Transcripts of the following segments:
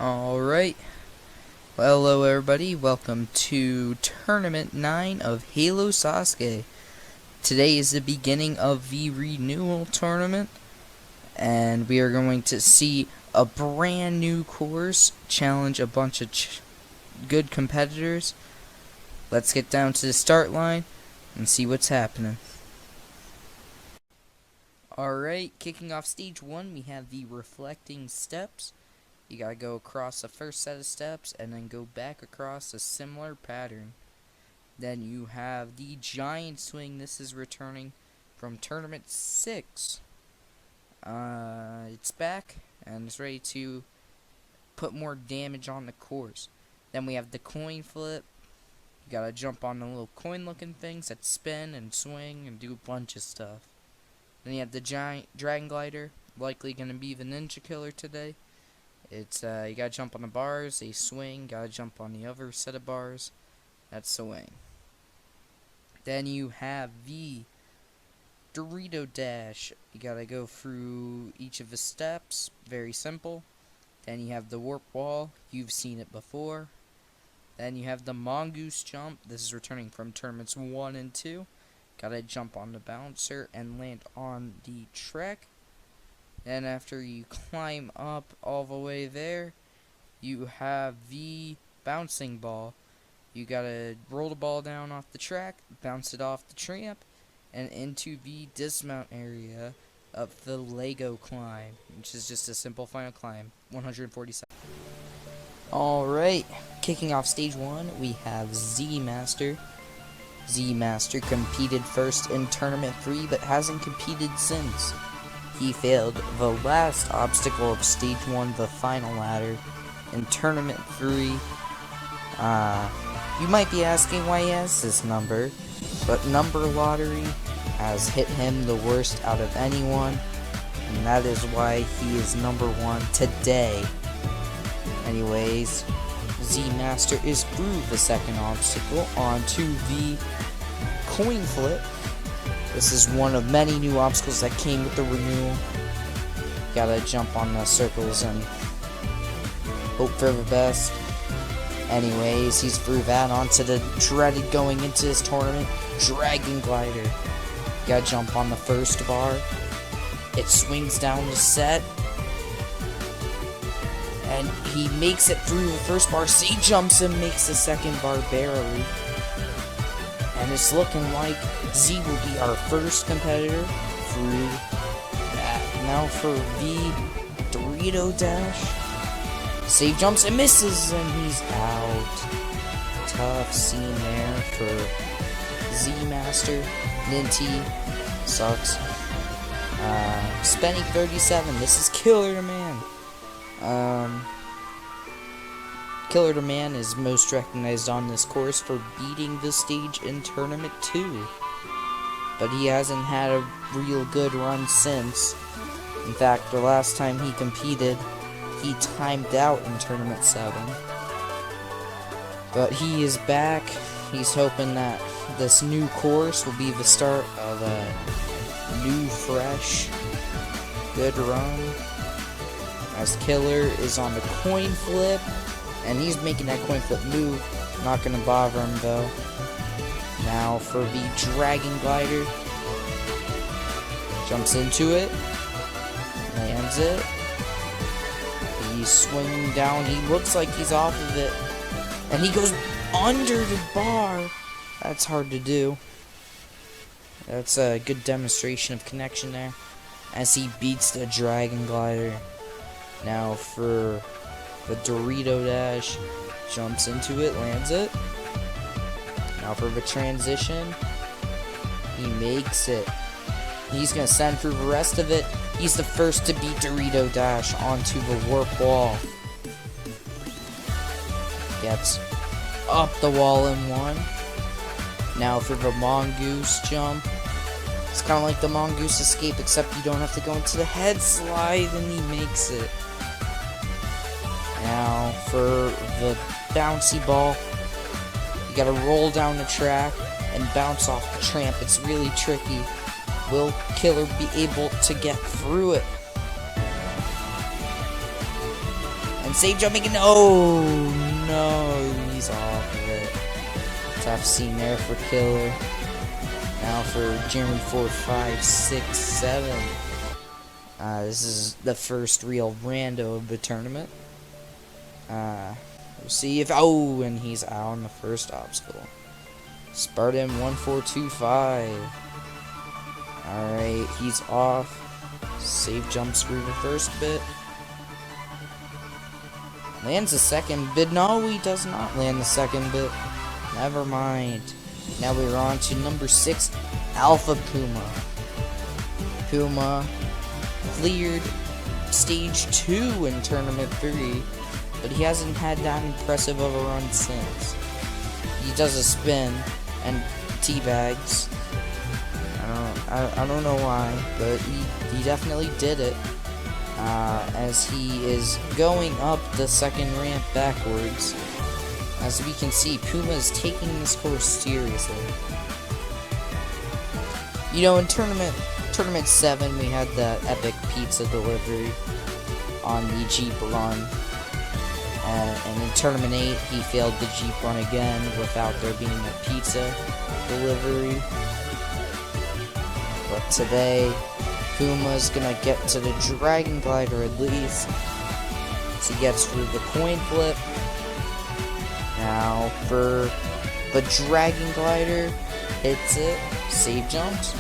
Alright, well, hello everybody, welcome to Tournament 9 of Halo Sasuke. Today is the beginning of the renewal tournament, and we are going to see a brand new course challenge a bunch of good competitors. Let's get down to the start line and see what's happening. Alright, kicking off stage 1, we have the reflecting steps. You gotta go across the first set of steps and then go back across a similar pattern. Then you have the giant swing. This is returning from tournament 6. It's back and it's ready to put more damage on the course. Then we have the coin flip. You gotta jump on the little coin looking things that spin and swing and do a bunch of stuff. Then you have the giant dragon glider, likely gonna be the ninja killer today. It's you gotta jump on the bars, they swing, gotta jump on the other set of bars, that's swing. Then you have the Dorito dash. You gotta go through each of the steps, very simple. Then you have the warp wall, you've seen it before. Then you have the mongoose jump. This is returning from tournaments 1 and 2. Gotta jump on the bouncer and land on the track. And after you climb up all the way there, you have the bouncing ball. You gotta roll the ball down off the track, bounce it off the tramp, and into the dismount area of the Lego climb, which is just a simple final climb, 147. Alright, kicking off stage 1, we have Z-Master. Z-Master competed first in tournament 3, but hasn't competed since. He failed the last obstacle of stage 1, the final ladder, in tournament 3. You might be asking why he has this number, but number lottery has hit him the worst out of anyone, and that is why he is number 1 today. Anyways, Z-Master is through the second obstacle onto the coin flip. This is one of many new obstacles that came with the renewal. Gotta jump on the circles and hope for the best. Anyways, he's through that onto the dreaded going into this tournament, Dragon Glider. Gotta jump on the first bar. It swings down the set. And he makes it through the first bar. C jumps and makes the second bar barely. And it's looking like Z will be our first competitor through that. Now for the Dorito dash. Save jumps and misses, and he's out. Tough scene there for Z-Master. Ninty sucks. Spending 37. This is Killer to Man. Killer to Man is most recognized on this course for beating the stage in Tournament 2. But he hasn't had a real good run since. In fact, the last time he competed, he timed out in Tournament 7. But he is back. He's hoping that this new course will be the start of a new, fresh, good run. As Killer is on the coin flip. And he's making that coin flip move. Not gonna bother him though. Now for the Dragon Glider. Jumps into it. Lands it. He's swinging down. He looks like he's off of it. And he goes under the bar. That's hard to do. That's a good demonstration of connection there. As he beats the Dragon Glider. Now for the Dorito Dash. Jumps into it, lands it. Now for the transition. He makes it. He's going to send through the rest of it. He's the first to beat Dorito Dash onto the warp wall. Gets up the wall in one. Now for the Mongoose jump. It's kind of like the Mongoose escape, except you don't have to go into the head slide, and he makes it. Now for the bouncy ball. You gotta roll down the track and bounce off the tramp. It's really tricky. Will Killer be able to get through it? And save jumping, and oh no, he's off of it. Tough scene there for Killer. Now for Jeremy 4, 5, 6, 7. This is the first real rando of the tournament. We'll see if and he's out on the first obstacle. Spartan 1425. Alright, he's off. Save jumps through the first bit. Lands the second bit. No, he does not land the second bit. Never mind. Now we're on to number 6, Alpha Puma. Puma cleared stage 2 in tournament 3, but he hasn't had that impressive of a run since. He does a spin and teabags. I don't know why, but he definitely did it. As he is going up the second ramp backwards. As we can see, Puma is taking this course seriously. You know, in tournament 7, we had the epic pizza delivery on the Jeep run. And in tournament 8, he failed the Jeep run again without there being a pizza delivery. But today, Puma's gonna get to the Dragon Glider at least. As he gets through the coin flip. Now for the Dragon Glider, hits it, save jumps.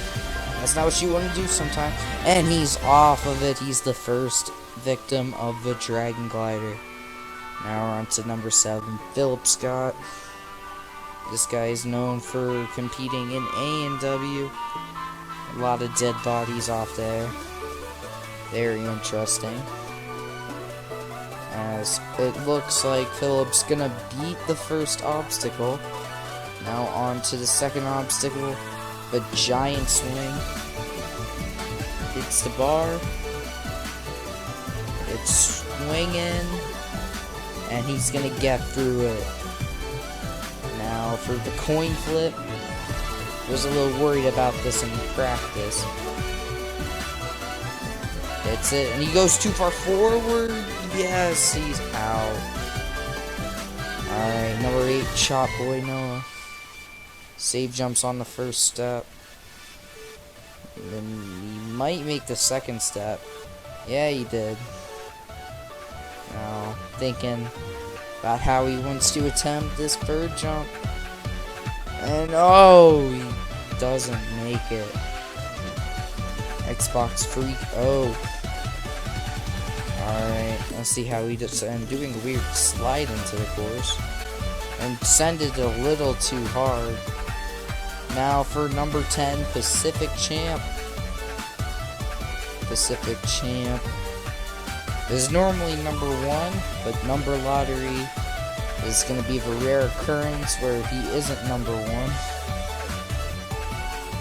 That's not what you want to do sometimes. And he's off of it. He's the first victim of the Dragon Glider. Now we're on to number 7, Philip Scott. This guy is known for competing in A&W. A lot of dead bodies off there. Very interesting. As it looks like Philip's gonna beat the first obstacle. Now on to the second obstacle, the giant swing. Hits the bar. It's swinging, and he's gonna get through it. Now for the coin flip. Was a little worried about this in practice. Hits it, and he goes too far forward. Yes, he's out. Alright, number 8, Chop Boy Noah. Save jumps on the first step. And then he might make the second step. Yeah, he did. Now, thinking about how he wants to attempt this third jump. And oh, he doesn't make it. Xbox Freak. Oh. Alright, let's see how he does. And doing a weird slide into the course. And send it a little too hard. Now for number 10, Pacific Champ. Pacific Champ is normally number 1, but number lottery is going to be the rare occurrence where he isn't number 1.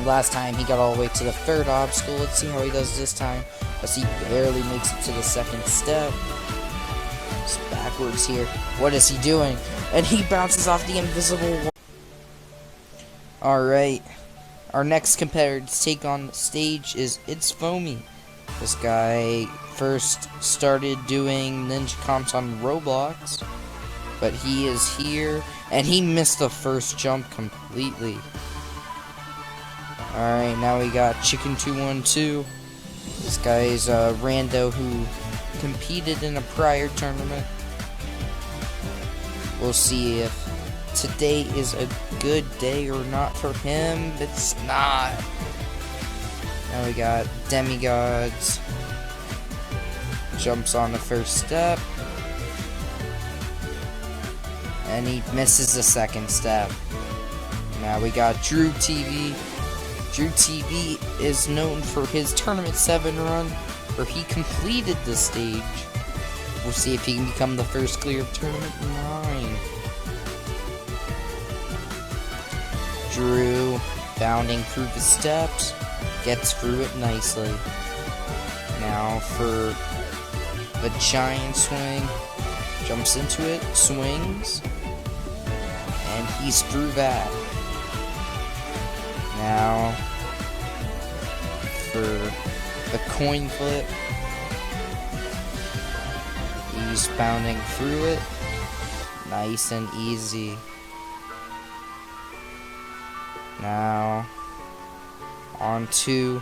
Last time he got all the way to the third obstacle. Let's see how he does this time. As he barely makes it to the second step. It's backwards here. What is he doing? And he bounces off the invisible wall. Alright. Our next competitor to take on the stage is It's Foamy. This guy first started doing ninja comps on Roblox. But he is here, and he missed the first jump completely. Alright, now we got Chicken 212. This guy is a rando who competed in a prior tournament. We'll see if today is a good day or not for him. It's not. Now we got Demigods. Jumps on the first step. And he misses the second step. Now we got Drew TV. Drew TV is known for his Tournament 7 run, where he completed the stage. We'll see if he can become the first clear of Tournament 9. Drew, bounding through the steps, gets through it nicely. Now for the giant swing, jumps into it, swings, and he's through that. Now for the coin flip, he's bounding through it, nice and easy. Now onto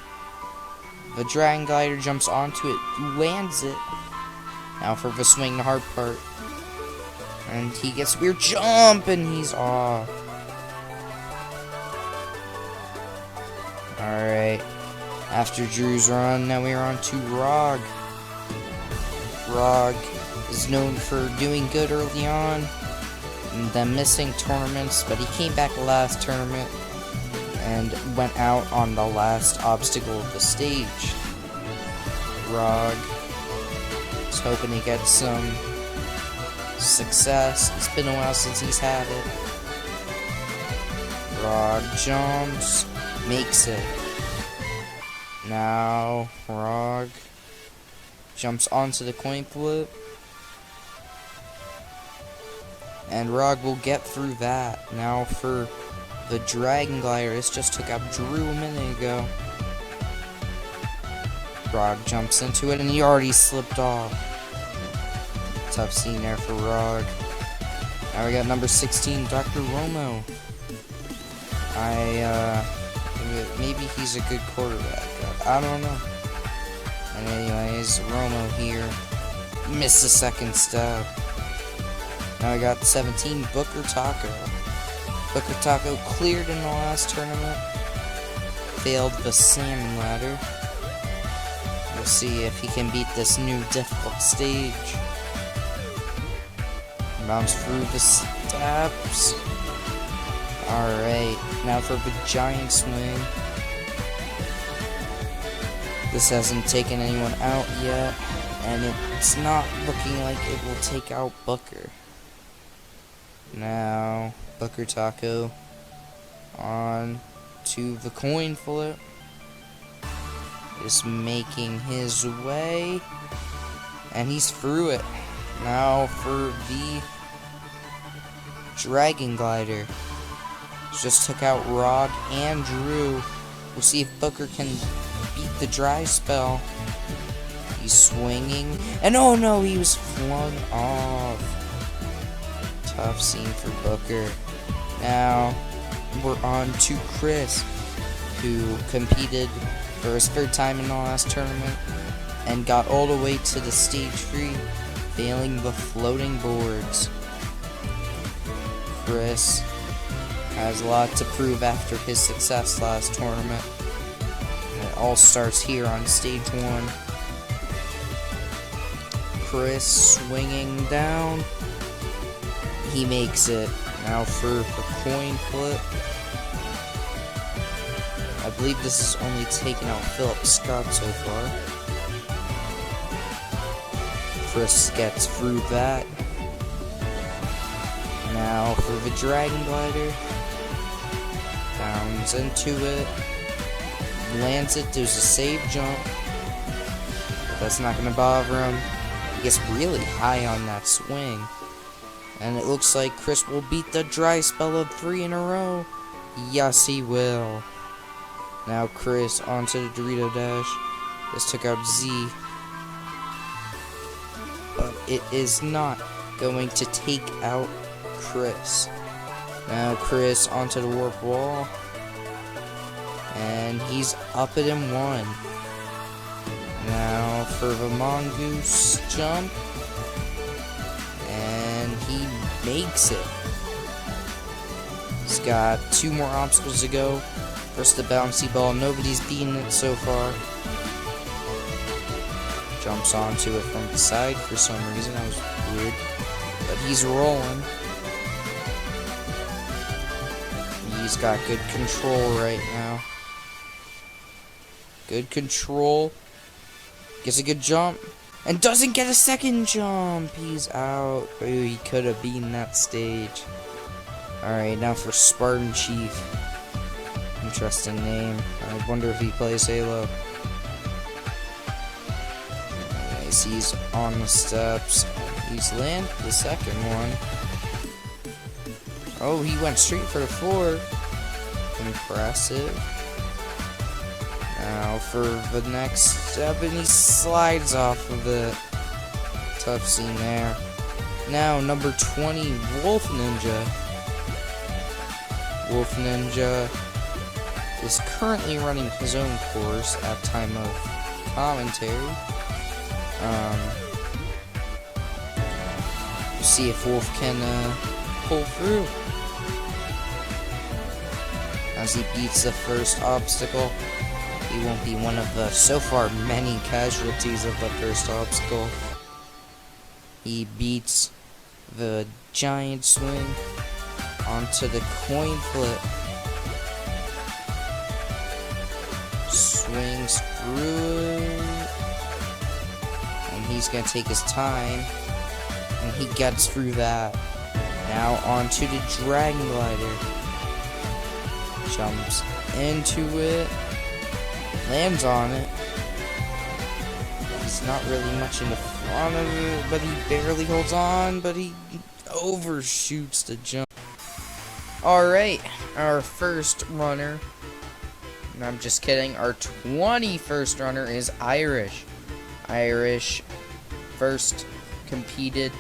the dragon glider, jumps onto it, lands it. Now for the swing, the hard part, and he gets a weird jump and he's off. Alright, after Drew's run, now we're on to Rog. Rog is known for doing good early on, and then missing tournaments, but he came back last tournament and went out on the last obstacle of the stage. Rog is hoping to get some success. It's been a while since he's had it. Rog jumps, makes it. Now Rog jumps onto the coin flip, and Rog will get through that. Now for the dragon glider, this just took out Drew a minute ago. Rog jumps into it and he already slipped off. Tough scene there for Rog. Now we got number 16, Dr. Romo. Maybe he's a good quarterback. I don't know. And anyways, Romo here missed the second step. Now we got 17, Booker Taco. Booker Taco cleared in the last tournament. Failed the salmon ladder. We'll see if he can beat this new difficult stage. Bounce through the steps. Alright, now for the giant swing. This hasn't taken anyone out yet, and it's not looking like it will take out Booker. Now, Booker Taco on to the coin flip. Is making his way, and he's through it. Now for the dragon glider. Just took out Rog and Drew. We'll see if Booker can beat the dry spell. He's swinging, and oh no, he was flung off. Tough scene for Booker. Now we're on to Chris, who competed for his third time in the last tournament and got all the way to the stage 3, failing the floating boards. Chris has a lot to prove after his success last tournament. And it all starts here on stage 1. Chris swinging down. He makes it. Now for the coin flip. I believe this has only taken out Philip Scott so far. Chris gets through that. Now for the dragon glider. Bounds into it. Lands it. There's a save jump. But that's not going to bother him. He gets really high on that swing. And it looks like Chris will beat the dry spell of 3 in a row. Yes, he will. Now Chris onto the Dorito Dash. This took out Z. But it is not going to take out Chris. Now Chris onto the warp wall. And he's up it in 1. Now for the mongoose jump. And he makes it. He's got 2 more obstacles to go. First the bouncy ball. Nobody's beaten it so far. Jumps onto it from the side for some reason. That was weird. But he's rolling. He's got good control right now. Good control. Gets a good jump. And doesn't get a second jump. He's out. Ooh, he could have beaten that stage. Alright, now for Spartan Chief. Interesting name. I wonder if he plays Halo. Nice, he's on the steps. He's landed the second one. Oh, he went straight for the fourth. Impressive. Now for the next step, and he slides off of it. Tough scene there. Now, number 20, Wolf Ninja. Wolf Ninja is currently running his own course at time of commentary. See if Wolf can pull through. As he beats the first obstacle, he won't be one of the so far many casualties of the first obstacle. He beats the giant swing onto the coin flip. Swings through it. And he's gonna take his time. And he gets through that. Now onto the Dragon Glider. Jumps into it. Lands on it. He's not really much in the front of it, but he barely holds on, but he overshoots the jump. Alright, our first runner. And I'm just kidding. Our 21st runner is Irish. Irish first competed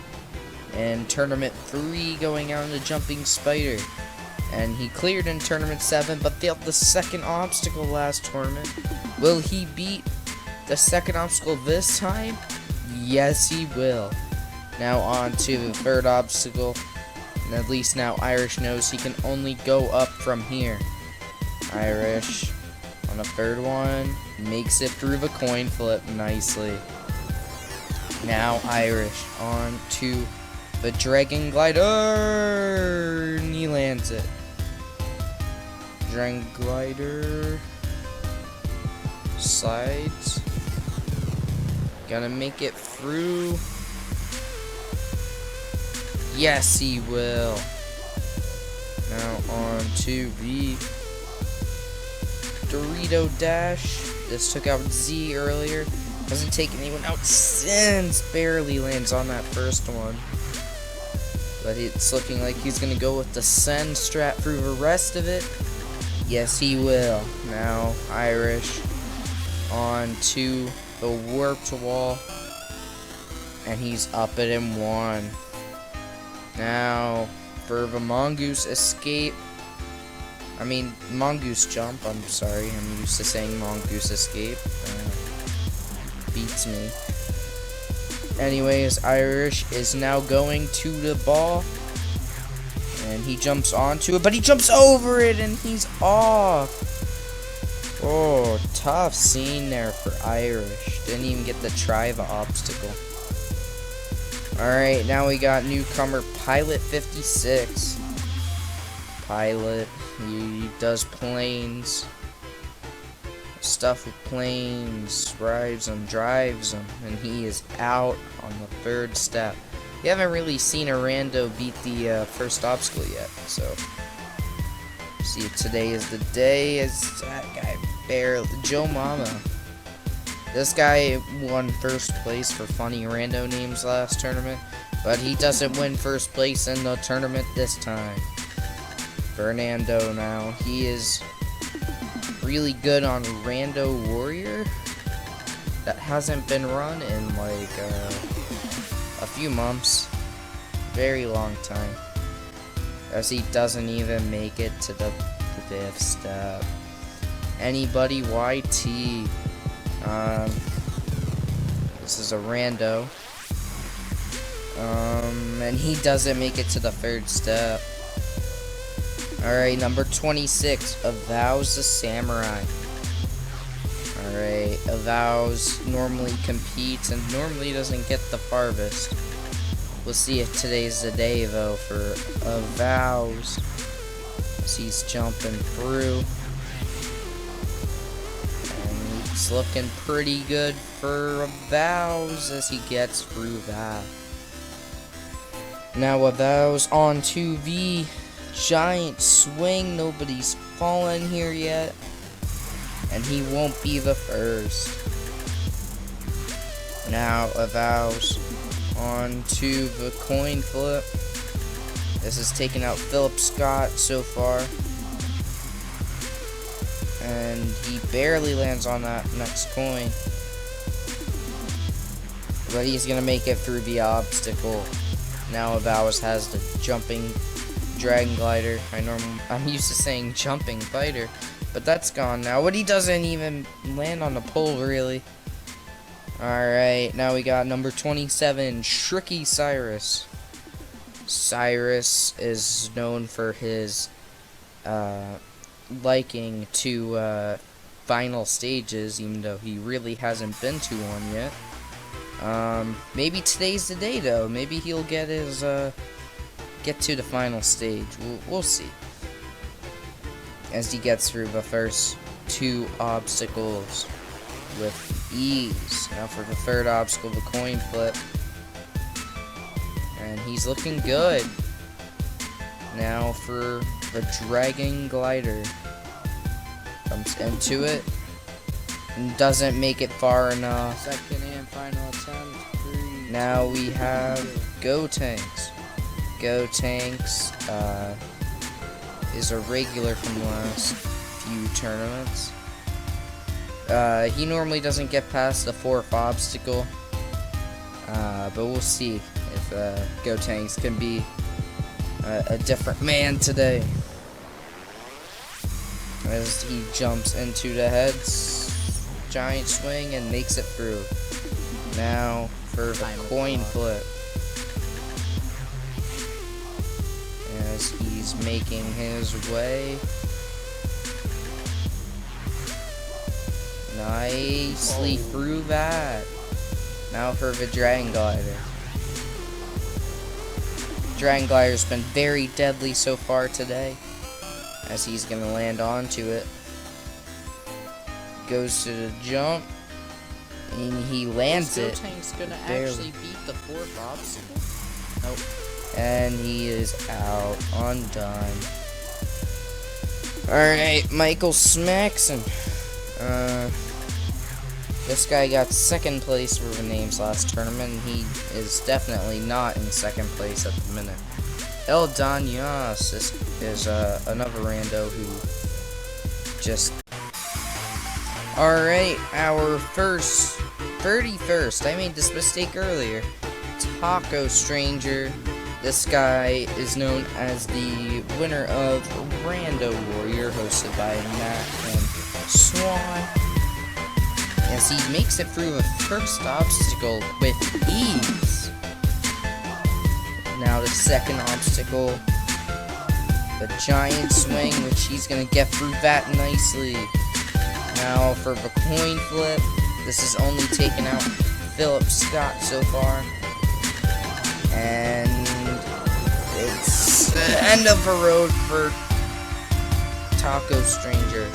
in Tournament 3 going out in the Jumping Spider. And he cleared in Tournament 7 but failed the second obstacle last tournament. Will he beat the second obstacle this time? Yes, he will. Now on to the third obstacle. And at least now Irish knows he can only go up from here. Irish on the third one makes it through the coin flip nicely. Now Irish on to the Dragon Glider, and he lands it. Dragon Glider slides. Gonna make it through. Yes, he will. Now on to the Dorito Dash. This took out Z earlier. Hasn't taken anyone out since. Barely lands on that first one. But it's looking like he's going to go with the Send strat through the rest of it. Yes, he will. Now, Irish on to the Warped Wall. And he's up it in one. Now, for the Mongoose Escape. I mean, Mongoose Jump. I'm sorry. I'm used to saying Mongoose Escape. Beats me. Anyways, Irish is now going to the ball. And he jumps onto it, but he jumps over it and he's off. Oh, tough scene there for Irish. Didn't even get to try the obstacle. Alright, now we got newcomer Pilot 56. Pilot, he does planes. Stuff with planes, rides and drives them, and he is out on the third step. You haven't really seen a rando beat the first obstacle yet, so see if today is the day. As that guy barely, Joe Mama. This guy won first place for funny rando names last tournament, but he doesn't win first place in the tournament this time. Fernando now, he is really good on Rando Warrior. That hasn't been run in like a few months. Very long time. As he doesn't even make it to the fifth step. Anybody YT. This is a rando. And he doesn't make it to the third step. Alright, number 26, Avow's the Samurai. Alright, Avow's normally competes and normally doesn't get the farthest. We'll see if today's the day, though, for Avow's. As he's jumping through. And it's looking pretty good for Avow's as he gets through that. Now Avow's on to the giant swing. Nobody's fallen here yet. And he won't be the first. Now Avow's on to the coin flip. This is taking out Philip Scott so far. And he barely lands on that next coin. But he's going to make it through the obstacle. Now Avow's has the jumping dragon glider. I'm used to saying jumping fighter, but that's gone now. But he doesn't even land on the pole, really. Alright, now we got number 27, Tricky Cyrus. Cyrus is known for his liking to final stages, even though he really hasn't been to one yet. Maybe today's the day, though. Maybe he'll get his get to the final stage. We'll see. As he gets through the first two obstacles with ease. Now for the third obstacle, the coin flip. And he's looking good. Now for the dragon glider. Comes into it. And doesn't make it far enough. Second and final attempt. 3, now we have Go Tanks. Go Tanks is a regular from the last few tournaments. He normally doesn't get past the fourth obstacle, but we'll see if Go Tanks can be a different man today. As he jumps into the heads, giant swing, and makes it through. Now for the coin flip. As he's making his way. Nicely through that. Now for the dragon glider. Dragon glider's been very deadly so far today. As he's gonna land onto it. Goes to the jump. And he lands it. Tank's gonna actually beat the fourth obstacle? Nope. And he is out. Undone. Alright, Michael Smackson. This guy got second place for the names last tournament, and he is definitely not in second place at the minute. El Danyas is another rando who just... Alright, our 31st. I made this mistake earlier. Taco Stranger. This guy is known as the winner of Rando Warrior, hosted by Matt and Swan. As he makes it through the first obstacle with ease. Now the second obstacle, the giant swing, which he's gonna get through that nicely. Now for the coin flip, this has only taken out Philip Scott so far. And it's the end of the road for Taco Stranger.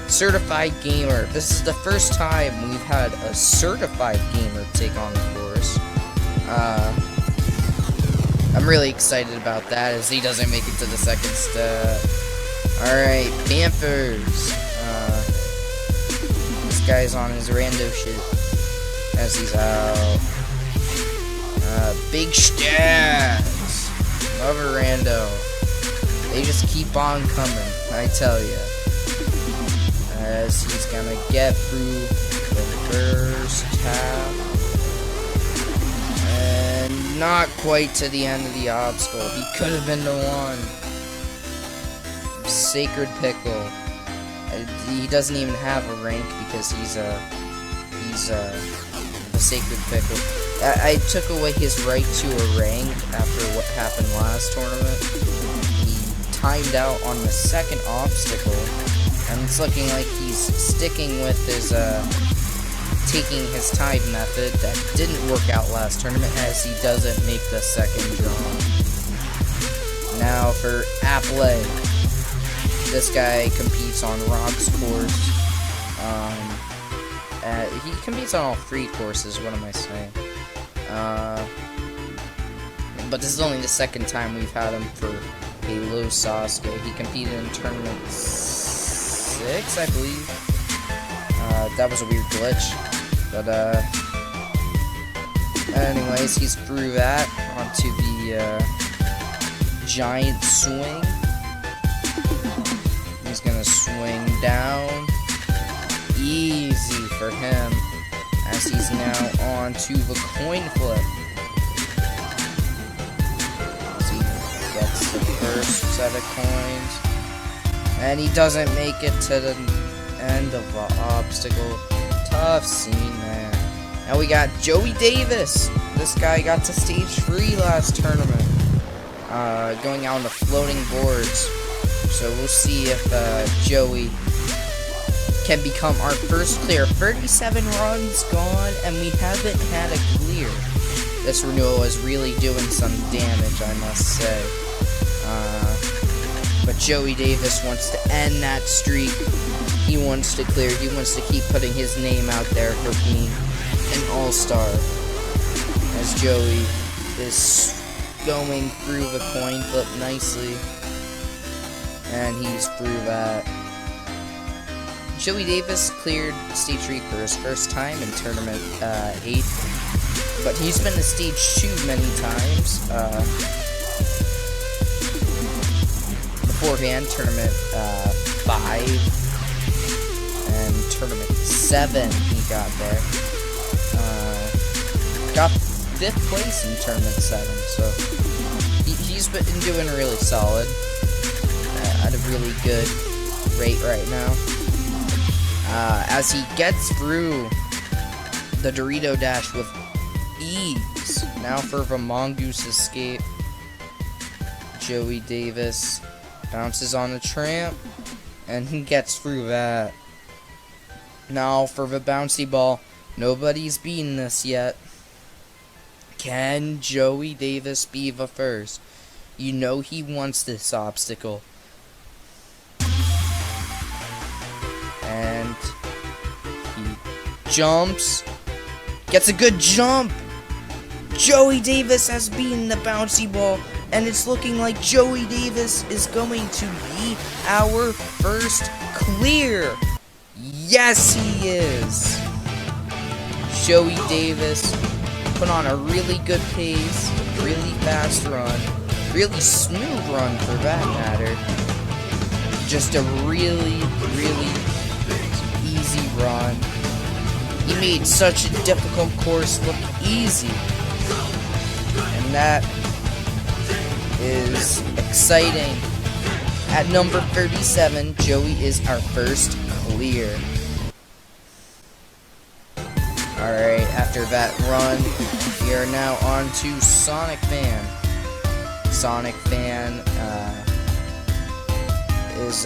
Certified Gamer. This is the first time we've had a certified gamer take on the course. I'm really excited about that as he doesn't make it to the second step. Alright, Panthers. This guy's on his rando shit as he's out. Big Stabs. Another rando. They just keep on coming, I tell ya. As he's gonna get through the first half. And not quite to the end of the obstacle. He could have been the one. Sacred Pickle. He doesn't even have a rank because he's a Sacred Pickle. I took away his right to a rank after what happened last tournament. He timed out on the second obstacle, and it's looking like he's sticking with his taking his time method that didn't work out last tournament, as he doesn't make the second jump. Now for Appley. This guy competes on Rob's course. He competes on all 3 courses, what am I saying? But this is only the second time we've had him for Halo Sasuke. He competed in tournament 6, I believe. That was a weird glitch. But, anyways, he's through that onto the, giant swing. He's gonna swing down. Easy for him, as he's now on to the coin flip. As he gets the first set of coins, and he doesn't make it to the end of the obstacle. Tough scene there. Now we got Joey Davis. This guy got to stage 3 last tournament, going out on the floating boards. So we'll see if Joey can become our first clear. 37 runs gone, and we haven't had a clear. This renewal is really doing some damage, I must say. But Joey Davis wants to end that streak. He wants to clear. He wants to keep putting his name out there for being an all-star. As Joey is going through the coin flip nicely. And he's through that. Joey Davis cleared stage 3 for his first time in tournament 8, but he's been to stage 2 many times. Beforehand, tournament 5 and tournament 7 he got there. Got 5th place in tournament 7, so he's been doing really solid. At a really good rate right now. As he gets through the Dorito Dash with ease. Now for the Mongoose Escape. Joey Davis bounces on the tramp, and he gets through that. Now for the Bouncy Ball. Nobody's beaten this yet. Can Joey Davis be the first? You know he wants this obstacle. And he jumps, gets a good jump. Joey Davis has beaten the Bouncy Ball, and it's looking like Joey Davis is going to be our first clear. Yes, he is. Joey Davis put on a really good pace, really fast run, really smooth run for that matter. Just a really, really easy run. He made such a difficult course look easy. And that is exciting. At number 37, Joey is our first clear. Alright, after that run, we are now on to Sonic Fan. Sonic Fan is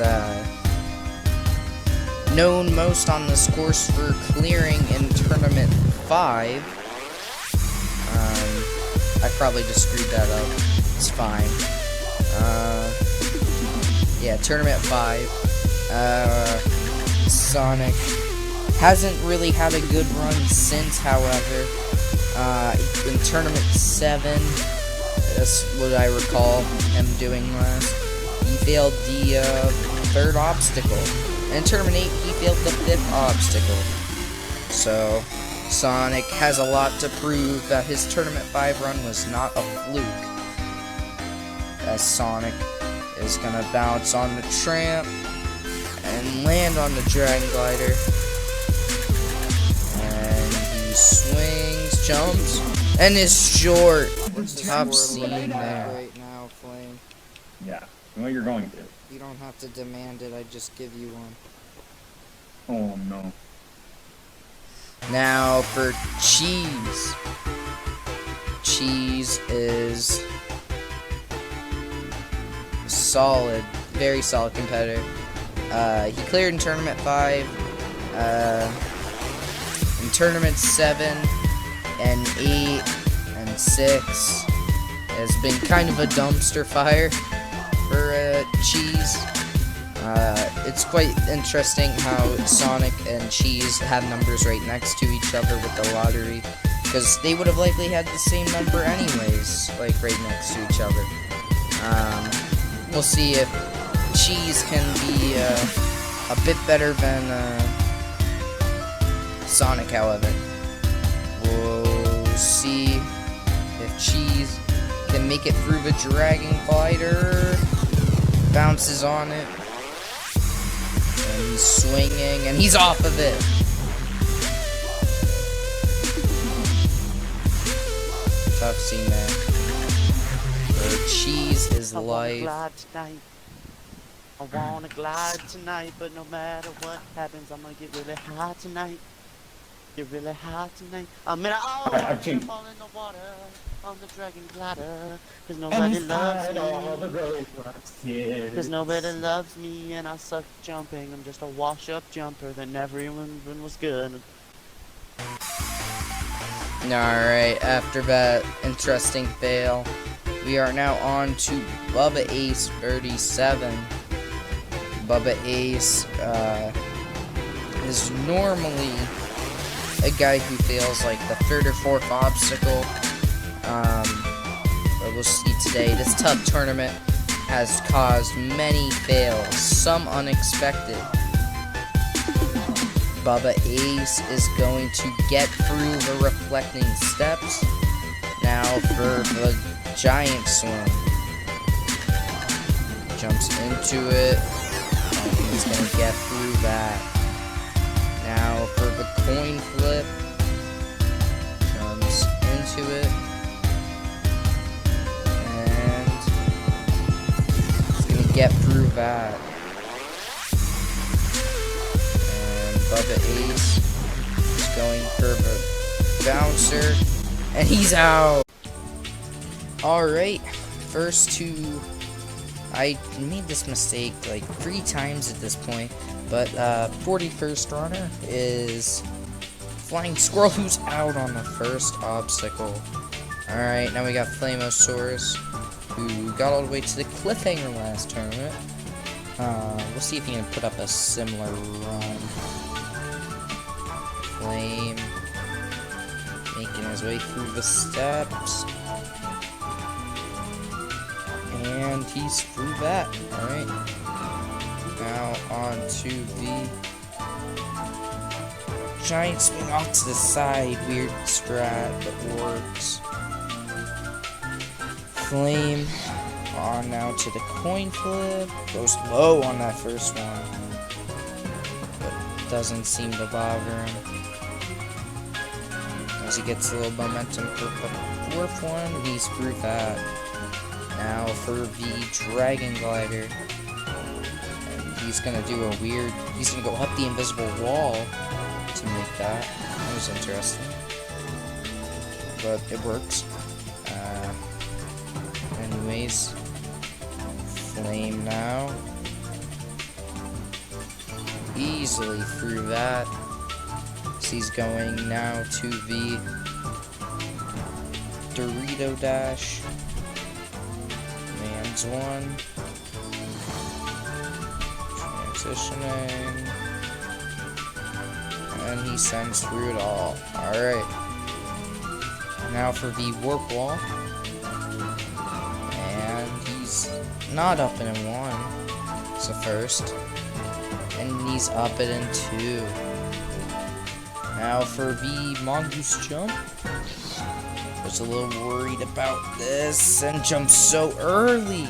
known most on this course for clearing in Tournament 5. I probably just screwed that up. It's fine. Yeah, Tournament 5. Sonic hasn't really had a good run since, however. In Tournament 7, that's what I recall him doing last. He failed the 3rd obstacle. In Tournament 8, he failed the 5th obstacle. So, Sonic has a lot to prove that his Tournament 5 run was not a fluke. As Sonic is gonna bounce on the tramp and land on the Dragon Glider. And he swings, jumps, and is short. Tough scene there. Right now, Flame. Yeah, well, you're going to. You don't have to demand it, I just give you one. Oh, no. Now for Cheese. Cheese is solid, very solid competitor. He cleared in Tournament 5, in Tournament 7, and 8, and 6. Has been kind of a dumpster fire for Cheese. It's quite interesting how Sonic and Cheese have numbers right next to each other with the lottery, because they would have likely had the same number anyways, like right next to each other. We'll see if Cheese can be a bit better than Sonic, however. We'll see if Cheese can make it through the Dragon Glider. Bounces on it. And he's swinging, and he's off of it. Tough scene there. So Cheese is life. I wanna glide tonight, but no matter what happens, I'm gonna get really high tonight. Get really high tonight. I'm gonna fall in the water on the Dragon Glider. Cause nobody loves me. Cause nobody loves me, and I suck jumping. I'm just a wash-up jumper that never even was good. Alright, after that interesting fail, we are now on to Bubba Ace 37. Bubba Ace is normally a guy who fails like the third or fourth obstacle. But we'll see today. This tough tournament has caused many fails, some unexpected. Bubba Ace is going to get through the reflecting steps. Now for the giant swing. Jumps into it. And he's going to get through that. Now for the coin flip. Jumps into it. And he's going to get through that. And Bubba Ace is going for the bouncer. And he's out. Alright, first two. I made this mistake like 3 times at this point, but 41st runner is Flying Squirrel, who's out on the first obstacle. Alright, now we got Flamosaurus, who got all the way to the cliffhanger last tournament. We'll see if he can put up a similar run. Flame, making his way through the steps. And he's through that. Alright. Now on to the giant swing off to the side. Weird strat, but works. Flame on now to the coin flip. Goes low on that first one, but doesn't seem to bother him as he gets a little momentum for the fourth one. He's through that. Now for the Dragon Glider. And he's gonna do a weird, he's gonna go up the invisible wall to make that. That was interesting. But it works. Anyways. Flame now. Easily through that. So he's going now to the Dorito Dash. Man's one. Transitioning. And he sends through it all. Alright. Now for the Warp Wall. And he's not up it in 1. It's the first. And he's up it in 2. Now for the Mongoose Jump. Was a little worried about this and jumped so early.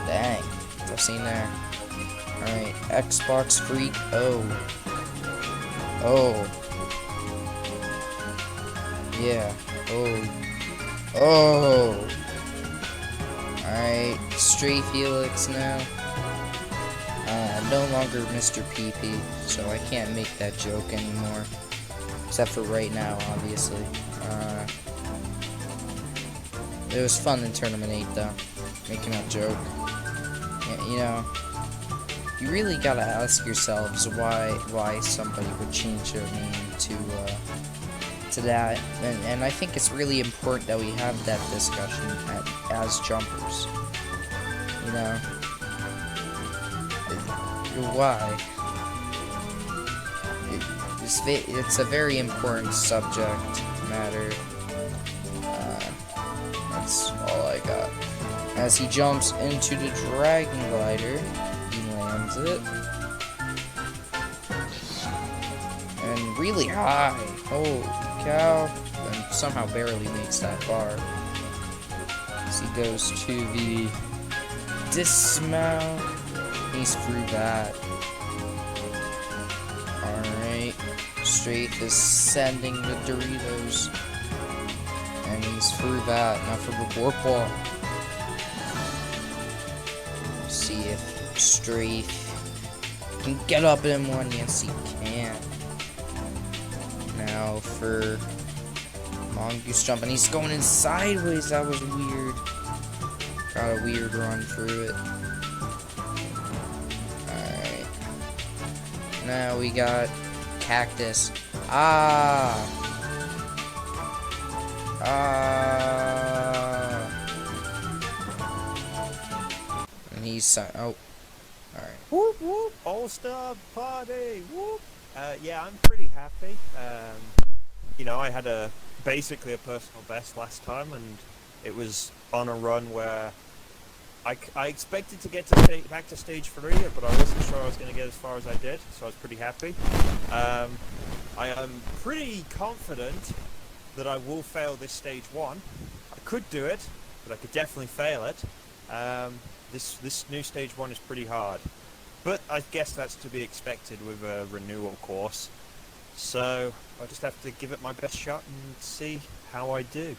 Dang. I've seen there. Alright, Xbox Freak. Oh. Yeah. Oh. Alright, Stray Felix now. No longer Mr. PP, so I can't make that joke anymore. Except for right now, obviously. It was fun in Tournament 8, though. Making that joke. You know, you really gotta ask yourselves why somebody would change their name to that, and I think it's really important that we have that discussion as jumpers. You know, why? It's a very important subject matter. That's all I got. As he jumps into the dragon glider, he lands it. And really high. Holy cow. And somehow barely makes that bar. As he goes to the dismount. He's through that. Alright. Strafe is sending the Doritos. And he's through that. Now for the warp wall. See if Strafe can get up in one. Yes, he can. Now for Mongoose jump, and he's going in sideways. That was weird. Got a weird run through it. Alright. Now we got Cactus. And he's oh. Alright. Whoop whoop! All-Star party! Whoop! Yeah, I'm pretty happy. You know, I had basically a personal best last time, and it was on a run where I expected to get back to stage 3, but I wasn't sure I was going to get as far as I did, so I was pretty happy. I am pretty confident that I will fail this stage 1. I could do it, but I could definitely fail it. This new stage 1 is pretty hard. But I guess that's to be expected with a renewal course. So I'll just have to give it my best shot and see how I do.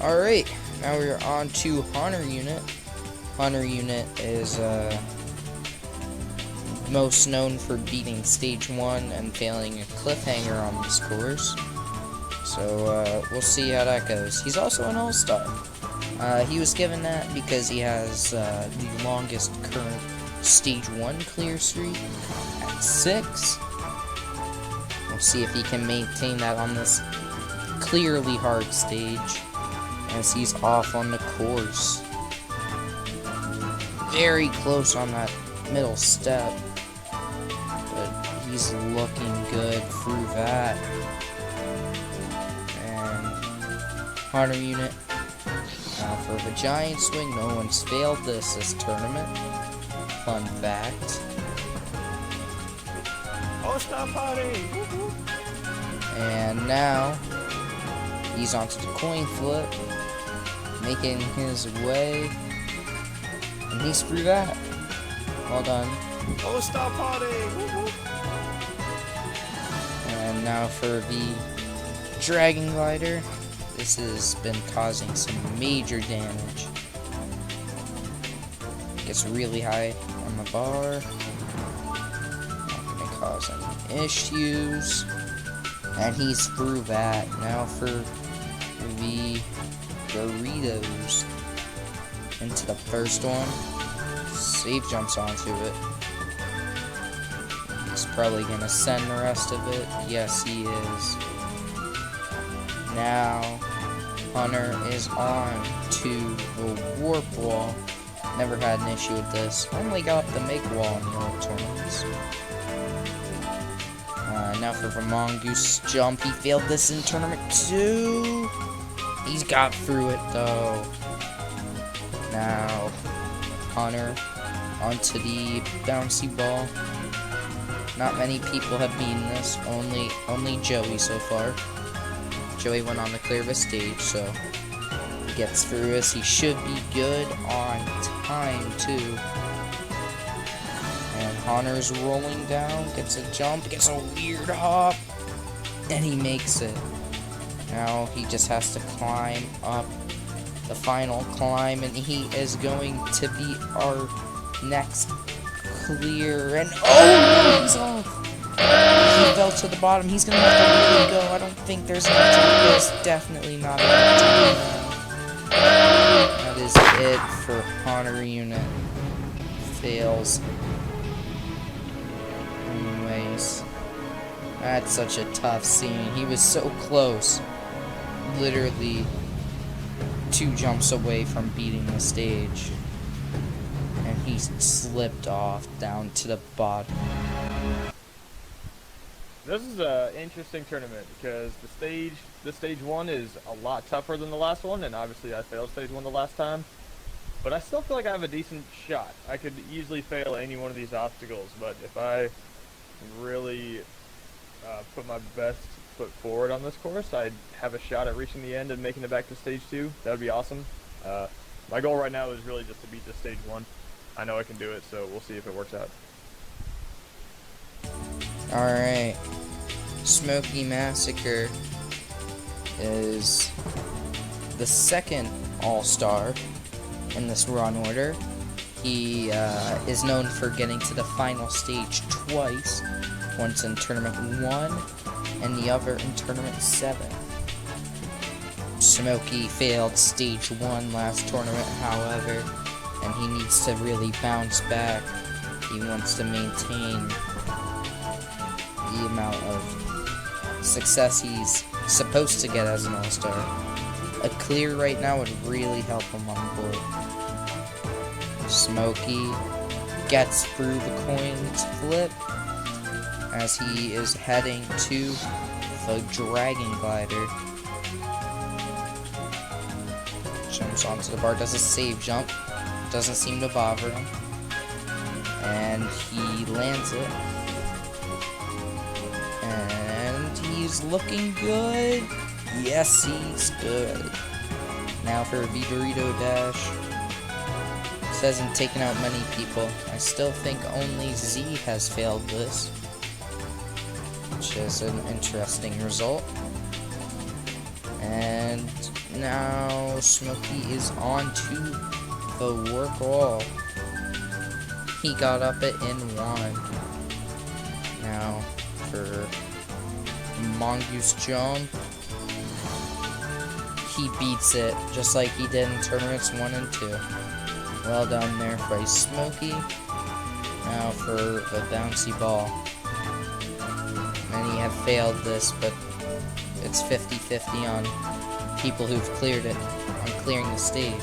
Alright, now we're on to Hunter Unit. Hunter Unit is most known for beating stage 1 and failing a cliffhanger on this course. So we'll see how that goes. He's also an all-star. He was given that because he has the longest current stage 1 clear streak at 6. We'll see if he can maintain that on this clearly hard stage as he's off on the course. Very close on that middle step, but he's looking good through that. And Hunter Unit. Now for the giant swing, no one's failed this tournament. Fun fact. All-Star party! Woo-hoo. And now he's onto the coin flip, making his way, and he's through that. Well done. All-Star party! Woo-hoo. And now for the dragon glider. This has been causing some major damage. Gets really high on the bar. Not gonna cause any issues. And he's through that. Now for the Doritos. Into the first one. Safe jumps onto it. He's probably gonna send the rest of it. Yes, he is. Now, Hunter is on to the warp wall. Never had an issue with this. Only got the make wall in the old tournaments. Now for the Mongoose jump. He failed this in tournament 2. He's got through it though. Now, Hunter onto the bouncy ball. Not many people have beaten this. Only Joey so far. Joey went on the clear of a stage, so he gets through this. He should be good on time, too. And Hunter's rolling down, gets a jump, gets a weird hop, and he makes it. Now he just has to climb up the final climb, and he is going to be our next clear. And oh, he's off! He fell to the bottom. He's gonna have to really go. I don't think there's enough time. There's definitely not enough time. Now that is it for Honor Unit. Fails. Anyways. That's such a tough scene. He was so close. Literally 2 jumps away from beating the stage. And he slipped off down to the bottom. This is an interesting tournament because the stage 1 is a lot tougher than the last one, and obviously I failed stage 1 the last time. But I still feel like I have a decent shot. I could easily fail any one of these obstacles, but if I really put my best foot forward on this course, I'd have a shot at reaching the end and making it back to stage 2. That would be awesome. My goal right now is really just to beat this stage 1. I know I can do it, so we'll see if it works out. Alright. Smoky Massacre is the second All-Star in this run order. He is known for getting to the final stage twice. Once in Tournament 1 and the other in Tournament 7. Smoky failed stage 1 last tournament, however, and he needs to really bounce back. He wants to maintain the amount of success he's supposed to get as an all-star. A clear right now would really help him on board. Smoky gets through the coins flip as he is heading to the Dragon Glider. Jumps onto the bar, does a save jump. Doesn't seem to bother him. And he lands it. And he's looking good. Yes, he's good. Now for a V-Dorito Dash. This hasn't taken out many people. I still think only Z has failed this, which is an interesting result. And now Smokey is on to the work wall. He got up it in 1. Now for Mongoose Jump. He beats it just like he did in tournaments 1 and 2. Well done there by Smokey. Now for the bouncy ball. Many have failed this, but it's 50-50 on people who've cleared it, on clearing the stage.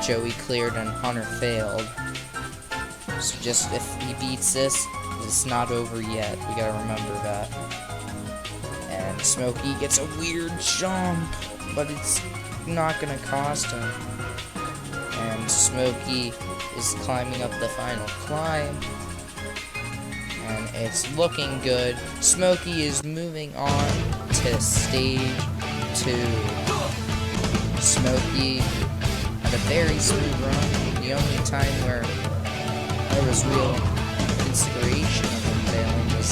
Joey cleared and Hunter failed. So just if he beats this, it's not over yet. We gotta remember that. And Smokey gets a weird jump, but it's not gonna cost him. And Smokey is climbing up the final climb. And it's looking good. Smokey is moving on to stage 2. Smokey had a very smooth run. The only time where there was real consideration of him failing was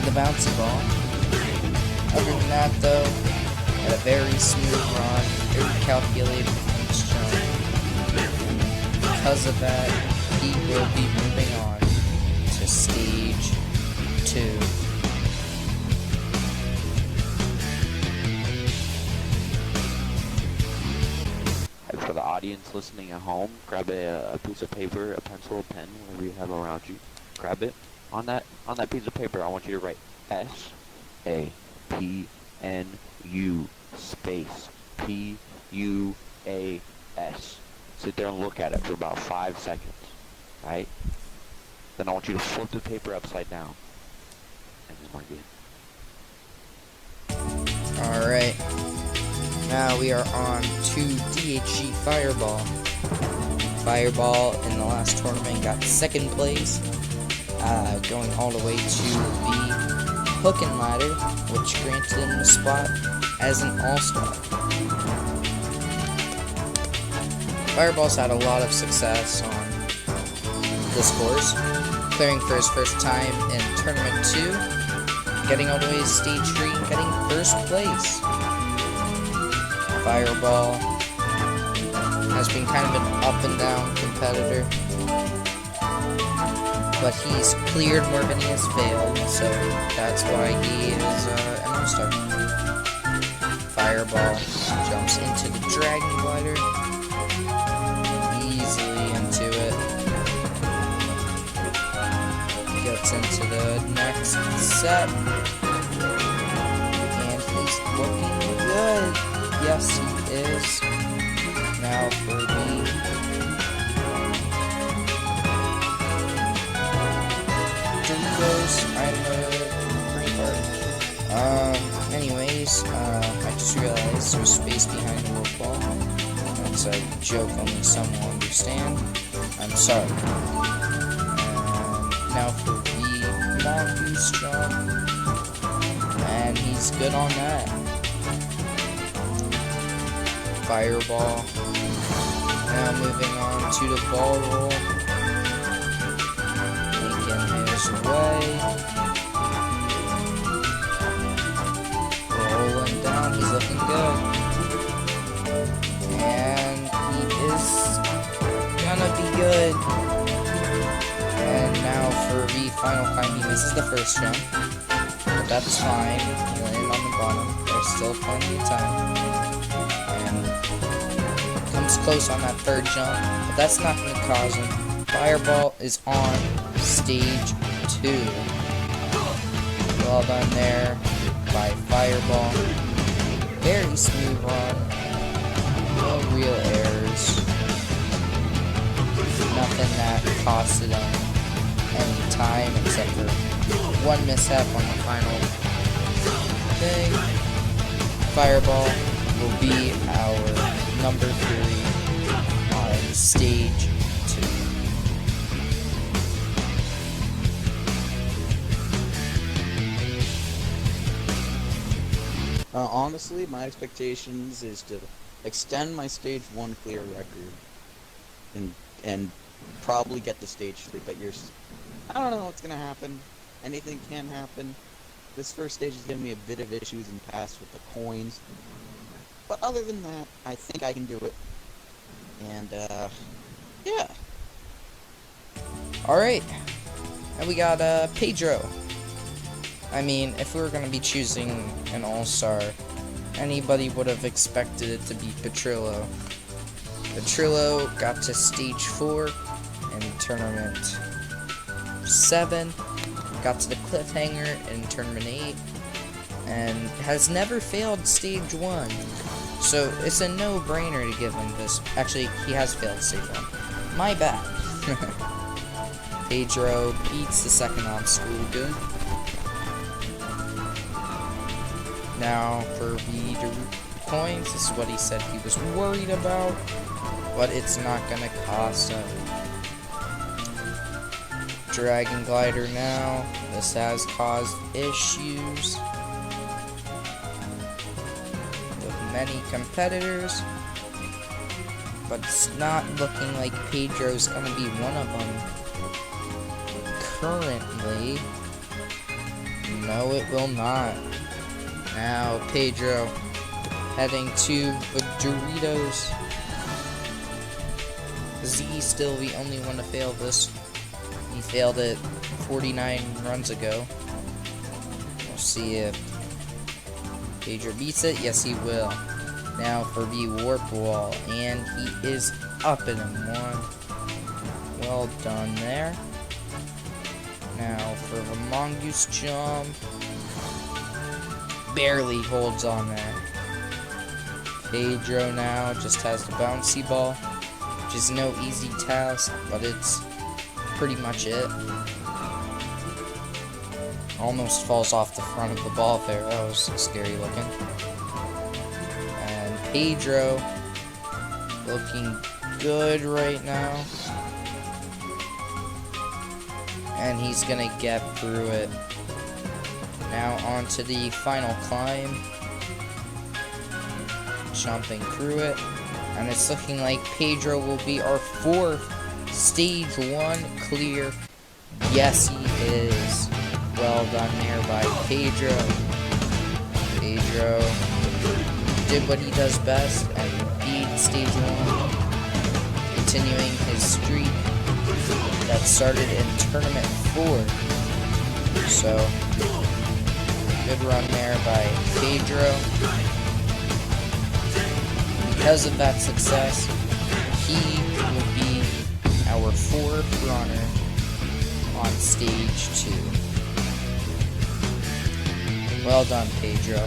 the bouncy ball. Other than that, though, had a very smooth run, very calculated from each jump. And because of that, he will be moving on to stage 2. And for the audience listening at home, grab a piece of paper, a pencil, a pen, whatever you have around you. Grab it. On that piece of paper, I want you to write SAPNU space PUAS. Sit there and look at it for about 5 seconds. Right? Then I want you to flip the paper upside down. And just mark it. Alright. Now we are on to DHG Fireball. Fireball in the last tournament got 2nd place, going all the way to the Hook and Ladder, which granted him a spot as an all-star. Fireball's had a lot of success on this course, clearing for his first time in Tournament 2, getting all the way to Stage 3, and getting 1st place. Fireball has been kind of an up and down competitor, but he's cleared more than he has failed, so that's why he is an all-star. Fireball jumps into the Dragon Glider. Easily into it. Gets into the next set. And he's looking good. Yes, he is. Now for the Doritos. I'm a pretty hard. Anyways, I just realized there's space behind the wolf ball. That's a joke only some will understand. I'm sorry. And now for the mongoose jump. And he's good on that. Fireball. Now moving on to the ball roll. Making his way. Rolling down, he's looking good. And he is gonna be good. And now for the final climb, he misses the first jump. But that's fine. He'll land on the bottom. There's still plenty of time. And comes close on that third jump. But that's not gonna cause him. Fireball is on stage 2. Well done there by Fireball. Very smooth run. No real errors. Nothing that costed him any time except for one mishap on the final thing. Fireball will be our number 3 on stage 2. Honestly, my expectations is to extend my stage 1 clear record and probably get to stage 3, but I don't know what's gonna happen. Anything can happen. This first stage is giving me a bit of issues in past with the coins. But other than that, I think I can do it. And, yeah. Alright. And we got, Pedro. I mean, if we were going to be choosing an all-star, anybody would have expected it to be Petrillo. Petrillo got to stage 4 in tournament 7, got to the cliffhanger in tournament 8, and has never failed stage 1. So it's a no-brainer to give him this. Actually, he has failed stage 1. My bad. Pedro beats the second obstacle good. Now for the coins, this is what he said he was worried about, but it's not gonna cost him. Dragon Glider now. This has caused issues with many competitors, but it's not looking like Pedro's gonna be one of them currently. No, it will not. Now Pedro heading to the Doritos. Z still the only one to fail this. He failed it 49 runs ago. We'll see if Pedro beats it. Yes, he will. Now for the warp wall, and he is up in one. Well done there. Now for the mongoose jump. Barely holds on there. Pedro now just has the bouncy ball, which is no easy task, but it's pretty much it. Almost falls off the front of the ball there. That was scary looking. And Pedro looking good right now. And he's gonna get through it. Now on to the final climb. Jumping through it. And it's looking like Pedro will be our 4th stage 1 clear. Yes, he is. Well done there by Pedro. Pedro did what he does best and beat stage 1. Continuing his streak that started in tournament 4. So, good run there by Pedro. because of that success, he will be our 4th runner on stage 2. Well done, Pedro.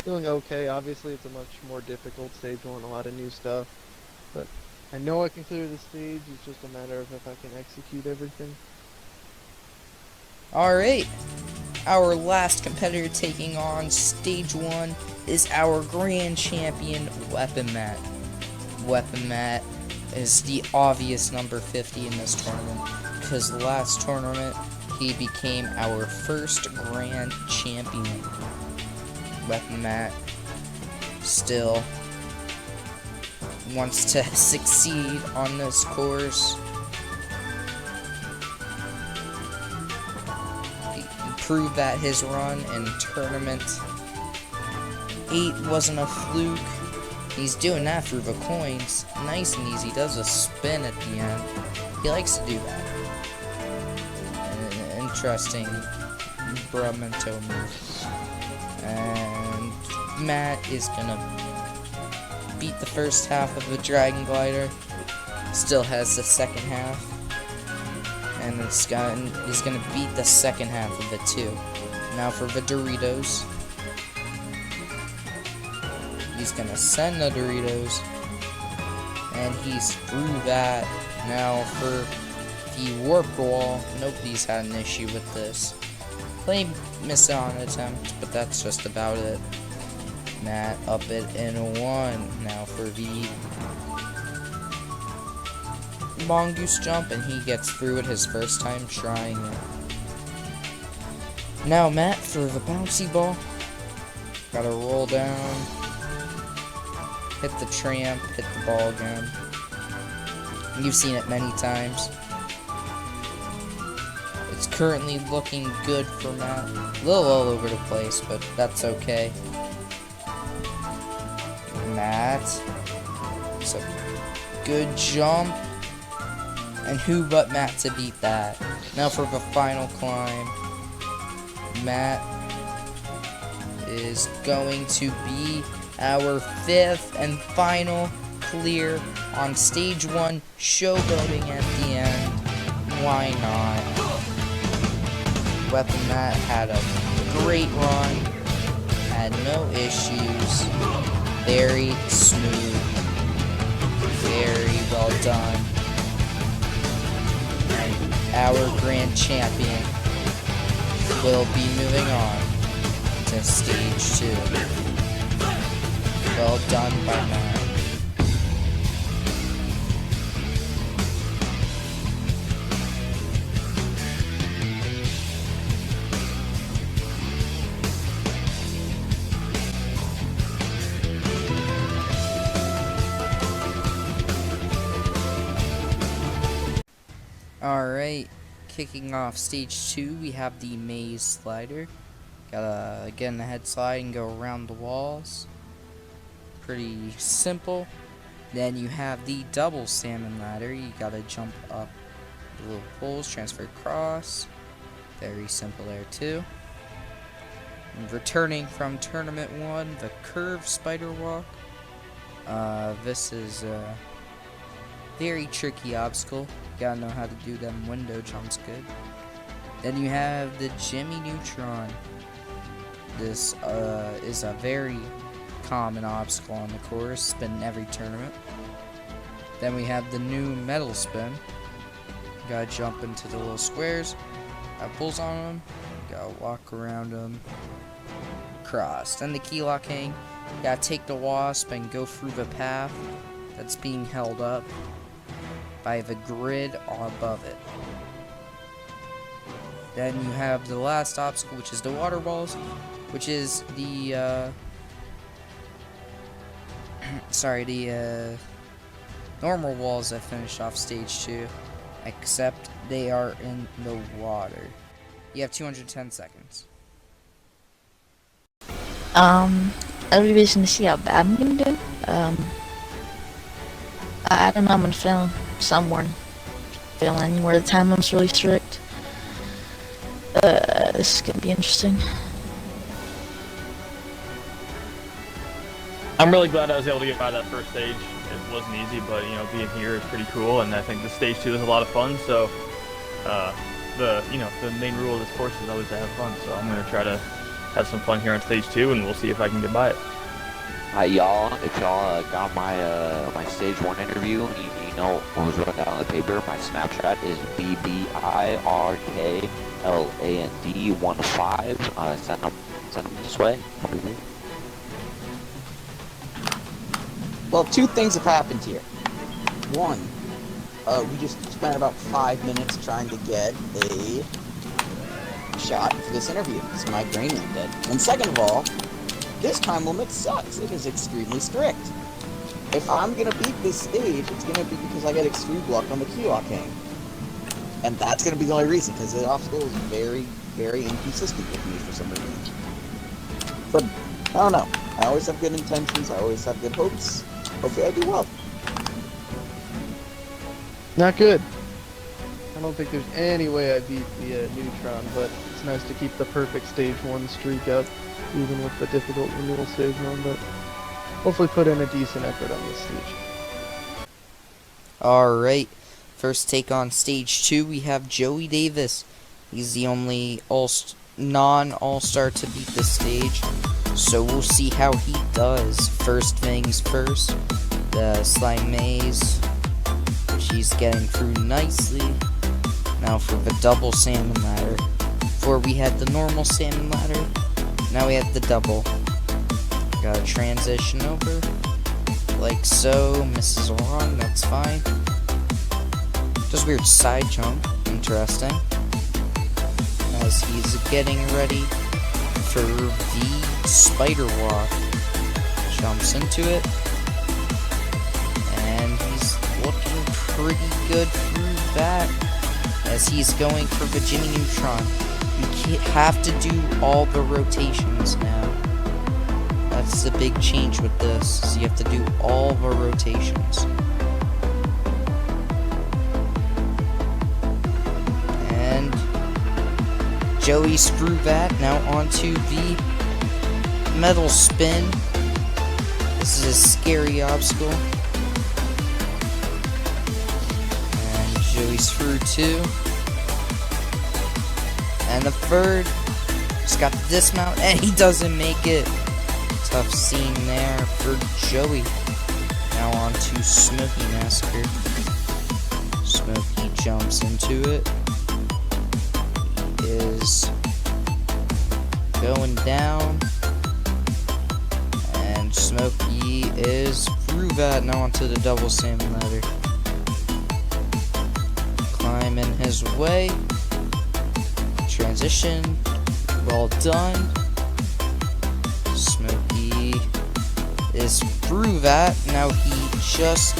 Doing okay. Obviously, it's a much more difficult stage one, a lot of new stuff. But I know I can clear the stage. It's just a matter of if I can execute everything. Alright. Our last competitor taking on stage 1 is our grand champion, Weapon Matt. Weapon Matt is the obvious number 50 in this tournament, because last tournament he became our first grand champion. Weapon Matt still wants to succeed on this course. He proved that his run in tournament 8 wasn't a fluke. He's doing that through the coins. Nice and easy. Does a spin at the end. He likes to do that. An interesting Brumento move. And Matt is gonna beat the first half of the Dragon Glider. Still has the second half. And he's gonna beat the second half of it too. Now for the Doritos. He's gonna send the Doritos. And he's through that. Now for the Warp Wall. Nobody's had an issue with this. Play miss on attempt, but that's just about it. Matt up it in 1. Now for the Mongoose jump, and he gets through it his first time trying it. Now Matt for the bouncy ball. Gotta roll down. Hit the tramp, hit the ball again. You've seen it many times. It's currently looking good for Matt. A little all over the place, but that's okay. Matt. It's a good jump. And who but Matt to beat that? Now for the final climb. Matt is going to be our 5th and final clear on stage 1, showboating at the end. Why not? Weapon Matt had a great run, had no issues, very smooth, very well done. And our grand champion will be moving on to stage 2. Well done by Matt. Alright, kicking off stage 2, we have the maze slider. Gotta get in the head slide and go around the walls. Pretty simple. Then you have the double salmon ladder. You gotta jump up the little poles, transfer across. Very simple there too. And returning from tournament 1, the curved spider walk. This is a very tricky obstacle. Gotta know how to do them window jumps good. Then you have the Jimmy Neutron. This is a very common obstacle on the course, spin in every tournament. Then we have the new metal spin. Gotta jump into the little squares, have pulls on them, gotta walk around them, cross. Then the key lock hang, gotta take the wasp and go through the path that's being held up by the grid above it. Then you have the last obstacle, which is the water balls, which is the normal walls that finish off stage 2, except they are in the water. You have 210 seconds. Are we wishing to see how bad I'm gonna do? I don't know, I'm gonna film somewhere. fail anywhere. The time limit's really strict. This is gonna be interesting. I'm really glad I was able to get by that first stage. It wasn't easy, but you know, being here is pretty cool, and I think the stage 2 is a lot of fun. So, the main rule of this course is always to have fun. So I'm gonna try to have some fun here on stage 2, and we'll see if I can get by it. Hi y'all, if y'all got my my stage 1 interview, you know what was wrote down on the paper. My Snapchat is BBIRKLAND15. Send them this way. Well, two things have happened here. One, we just spent about 5 minutes trying to get a shot for this interview. It's my brain went dead. And second of all, this time limit sucks. It is extremely strict. If I'm gonna beat this stage, it's gonna be because I get extreme blocked on the key locking. And that's gonna be the only reason, because the obstacle is very, very inconsistent with me for some reason. But, I don't know. I always have good intentions, I always have good hopes. Hopefully I do well. Not good. I don't think there's any way I beat the Neutron, but it's nice to keep the perfect stage 1 streak up, even with the difficult renewal stage 1, but hopefully put in a decent effort on this stage. Alright, first take on stage 2, we have Joey Davis. He's the only non-all-star to beat this stage, so we'll see how he does. First things first, the slime maze, which he's getting through nicely. Now for the double salmon ladder. Before we had the normal salmon ladder, now we have the double. Gotta transition over, like so, misses along, that's fine. Just weird side jump, interesting. As he's getting ready for the spider walk. Jumps into it. And he's looking pretty good through that. As he's going for the Jimmy Neutron. You have to do all the rotations now. That's the big change with this, is you have to do all the rotations. And Joey's through that, now onto the metal spin. This is a scary obstacle. And Joey's through too. And the third, just got the dismount, and he doesn't make it. Tough scene there for Joey. Now on to Smokey Massacre. Smokey jumps into it. He is going down. And Smokey is through that. Now onto the double salmon ladder. Climbing his way. Transition. Well done. Smokey is through that. Now he just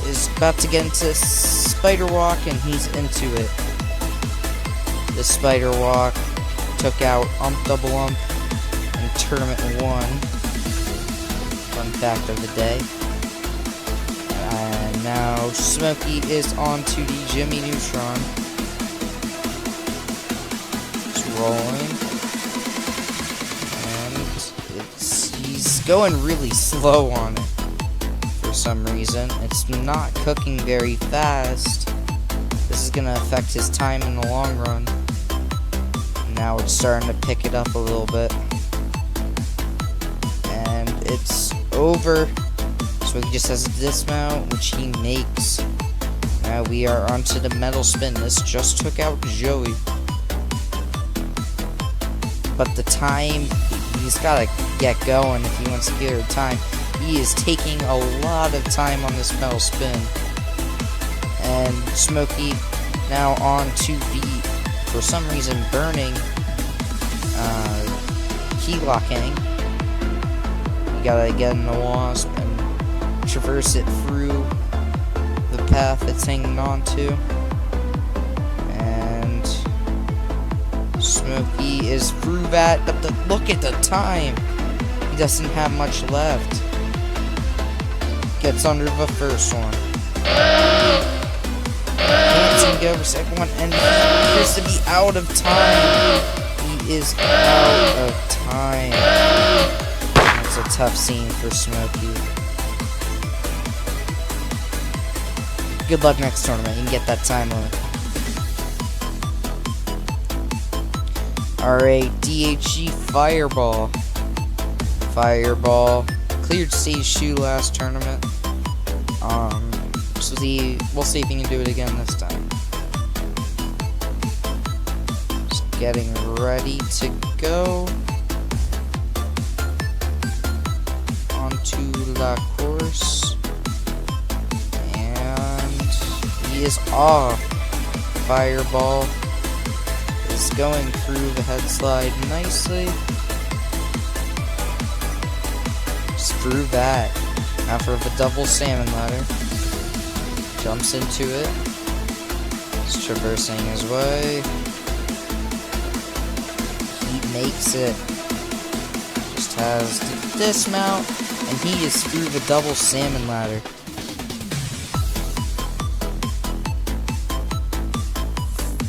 is about to get into spider walk, and he's into it. The spider walk took out double ump in tournament 1. Fun fact of the day. And now Smokey is on to the Jimmy Neutron. It's rolling. He's going really slow on it for some reason. It's not cooking very fast. This is going to affect his time in the long run. Now it's starting to pick it up a little bit. And it's over. So he just has a dismount, which he makes. Now we are onto the metal spin. This just took out Joey. But the time, he's got to get going if he wants to get her time. He is taking a lot of time on this metal spin. And Smokey now on to the, for some reason, burning key locking. You gotta get in the wasp and traverse it through the path it's hanging on to. And Smokey is through that, but look at the time. He doesn't have much left. Gets under the first one. gonna go for second one, and he appears to be out of time. He is out of time. That's a tough scene for Smokey. Good luck next tournament. You can get that time limit. Alright, DHG Fireball. Fireball cleared stage 2 last tournament. So we'll see if he can do it again this time. Just getting ready to go onto la course, and he is off. Fireball is going through the head slide nicely. Screw that. Now for the double salmon ladder. Jumps into it. He's traversing his way. He makes it. Just has to dismount, and he is through the double salmon ladder.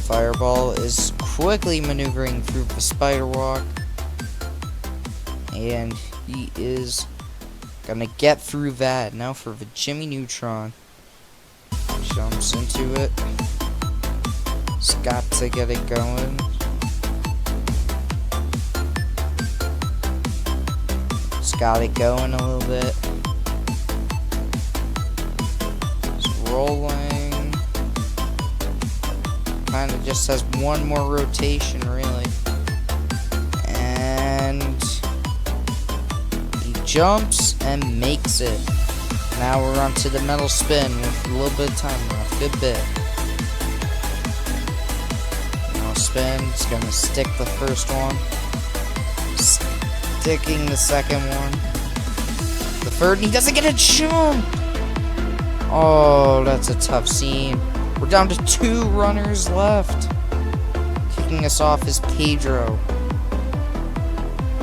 Fireball is quickly maneuvering through the spider walk, and he is gonna get through that. Now for the Jimmy Neutron. Jumps into it. He's got to get it going. He's got it going a little bit. It's rolling. Kind of just has one more rotation, really. And he jumps and makes it. Now we're on to the metal spin with a little bit of time left. Good bit. Metal spin. It's gonna stick the first one. Sticking the second one. The third, and he doesn't get a jump! Oh, that's a tough scene. We're down to 2 runners left. Kicking us off is Pedro.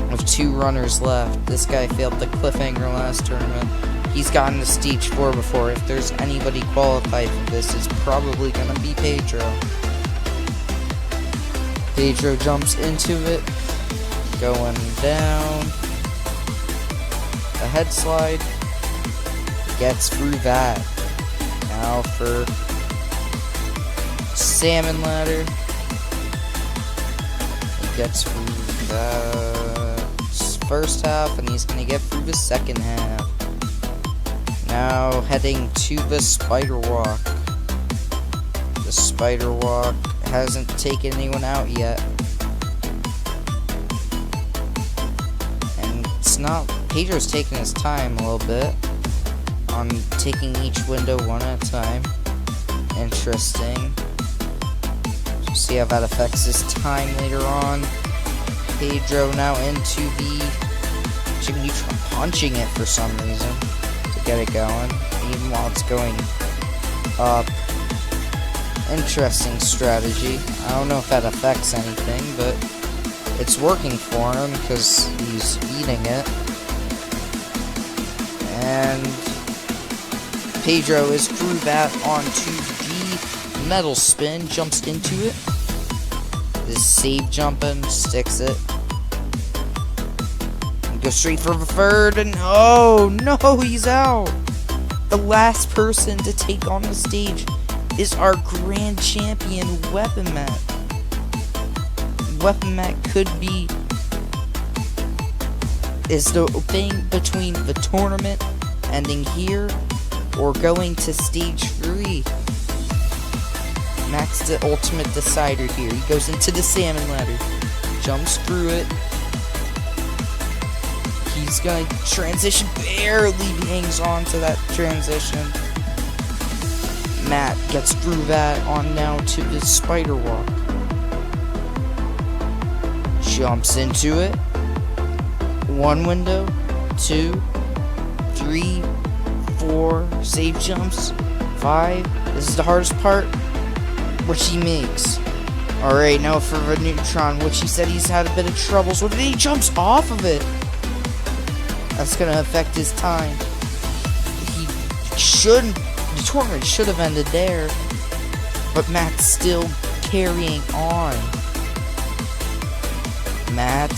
With 2 runners left. This guy failed the cliffhanger last tournament. He's gotten to stage 4 before. If there's anybody qualified for this, it's probably gonna be Pedro. Pedro jumps into it. Going down. A head slide. Gets through that. Now for salmon ladder. He gets through the first half, and he's gonna get through the second half. Now heading to the spider walk. The spider walk hasn't taken anyone out yet. And it's not... Pedro's taking his time a little bit on taking each window one at a time. Interesting. See how that affects his time later on. Pedro now into the Jimmy Neutron, punching it for some reason. Get it going, even while it's going up. Interesting strategy. I don't know if that affects anything, but it's working for him because he's eating it. And Pedro is through that onto the metal spin, jumps into it. Is save jumping, sticks it. Go straight for the third, and oh no, he's out. The last person to take on the stage is our grand champion, Weapon Matt. Weapon Matt could be is the thing between the tournament ending here or going to stage 3. Matt's the ultimate decider here. He goes into the salmon ladder, jumps through it. He's gonna transition, barely hangs on to that transition. Matt gets through that on now to the spider walk. Jumps into it. 1 window, 2, 3, 4, save jumps, 5. This is the hardest part, which he makes. Alright, now for the Neutron, which he said he's had a bit of troubles with, and he jumps off of it. That's gonna affect his time. The tournament should have ended there. But Matt's still carrying on. Matt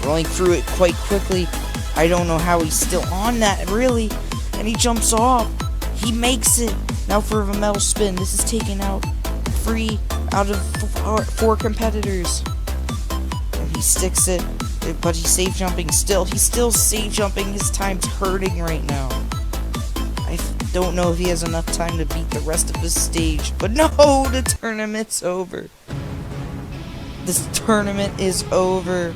rolling through it quite quickly. I don't know how he's still on that, really. And he jumps off. He makes it. Now for a metal spin. This is taken out 3 out of 4 competitors. And he sticks it. But he's safe jumping still. He's still safe jumping. His time's hurting right now. I don't know if he has enough time to beat the rest of the stage. But no, the tournament's over. This tournament is over.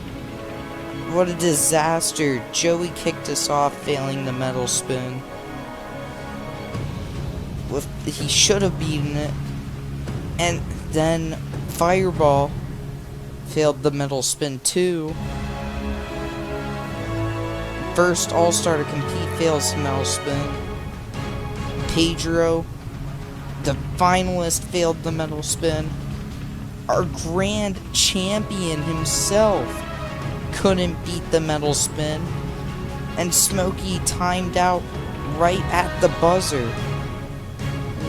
What a disaster. Joey kicked us off, failing the metal spin. He should have beaten it. And then Fireball failed the metal spin too. First All-Star to compete fails the metal spin. Pedro, the finalist, failed the metal spin. Our grand champion himself couldn't beat the metal spin. And Smokey timed out right at the buzzer.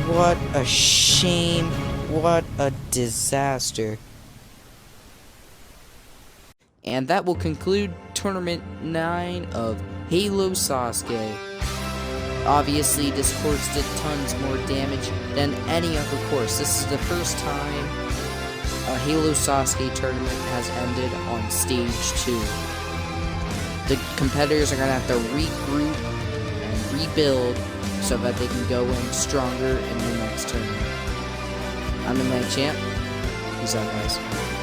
What a shame. What a disaster. And that will conclude Tournament 9 of Halo Sasuke. Obviously, this course did tons more damage than any other course. This is the first time a Halo Sasuke tournament has ended on Stage 2. The competitors are going to have to regroup and rebuild so that they can go in stronger in the next tournament. I'm the Champ. Peace out, guys.